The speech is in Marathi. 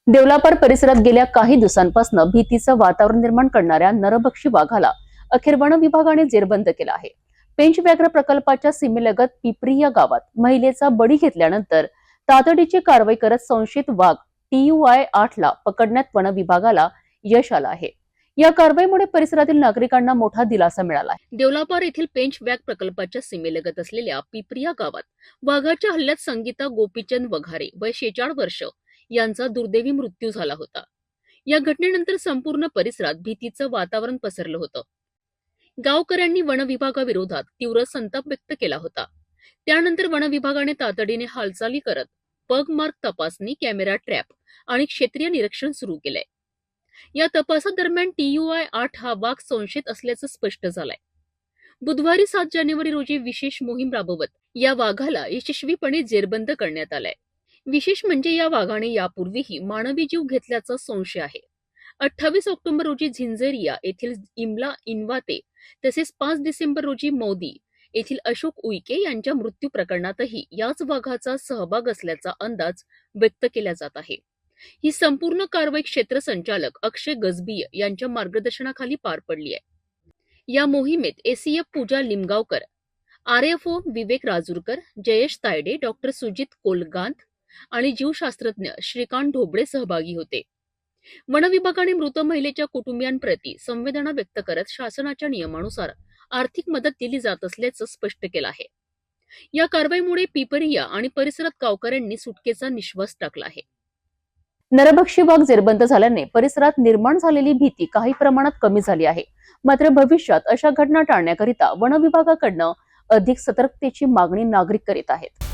देवलापर परिसरात गेल्या काही दिवसांपासून भीतीचं वातावरण निर्माण करणाऱ्या नरभक्षी वाघाला अखेर वन विभागाने जेरबंद केला आहे. पेंच व्याघ्र प्रकल्पाच्या सीमेलगत पिपरी या गावात महिलेचा बळी घेतल्यानंतर तातडीची कारवाई करत संशयित वाघ TUI 8 ला पकडण्यात वन विभागाला यश आलं आहे. या कारवाईमुळे परिसरातील नागरिकांना मोठा दिलासा मिळाला आहे. देवलापर येथील पेंच व्याघ्र प्रकल्पाच्या सीमेलगत असलेल्या पिपरी या गावात वाघाच्या हल्ल्यात संगीता गोपीचंद वघारे वय 46 वर्ष यांचा दुर्दैवी मृत्यू झाला होता. या घटनेनंतर संपूर्ण परिसरात भीतीचं वातावरण पसरलं होतं. गावकऱ्यांनी वन विभागाविरोधात तीव्र संताप व्यक्त केला होता. त्यानंतर वन विभागाने तातडीने हालचाली करत पगमार्क तपासणी, कॅमेरा ट्रॅप आणि क्षेत्रीय निरीक्षण सुरू केलंय. या तपासादरम्यान TUI 8 हा वाघ संशयित असल्याचं स्पष्ट झालंय. बुधवारी 7 जानेवारी रोजी विशेष मोहीम राबवत या वाघाला यशस्वीपणे जेरबंद करण्यात आलाय. विशेष म्हणजे या वाघाने यापूर्वीही मानवी जीव घेतल्याचा संशय आहे. 28 ऑक्टोबर रोजी झिंझेरिया येथील इमला इनवाते तसेच 5 डिसेंबर रोजी मौदी येथील अशोक उईके यांच्या मृत्यू प्रकरणातही याच वाघाचा सहभाग असल्याचा अंदाज व्यक्त केला जात आहे. ही संपूर्ण कारवाई क्षेत्र संचालक अक्षय गजबीय यांच्या मार्गदर्शनाखाली पार पडली आहे. या मोहिमेत ACF पूजा लिमगावकर, RFO विवेक राजूरकर, जयेश तायडे, डॉक्टर सुजित कोलगांत आणि जीवशास्त्रज्ञ श्रीकांत ढोबळे सहभागी होते. वन विभागाने मृत महिलेच्या कुटुंबियांप्रती संवेदना व्यक्त करत शासनाच्या नियमानुसार आर्थिक मदत दिली जात असल्याचं स्पष्ट केलं आहे. या कारवाईमुळे पिपरिया आणि परिसरात गावकऱ्यांनी सुटकेचा निश्वास टाकला आहे. नरभक्षी वाघ जेरबंद झाल्याने परिसरात निर्माण झालेली भीती काही प्रमाणात कमी झाली आहे. मात्र भविष्यात अशा घटना टाळण्याकरिता वन विभागाकडून अधिक सतर्कतेची मागणी नागरिक करीत आहेत.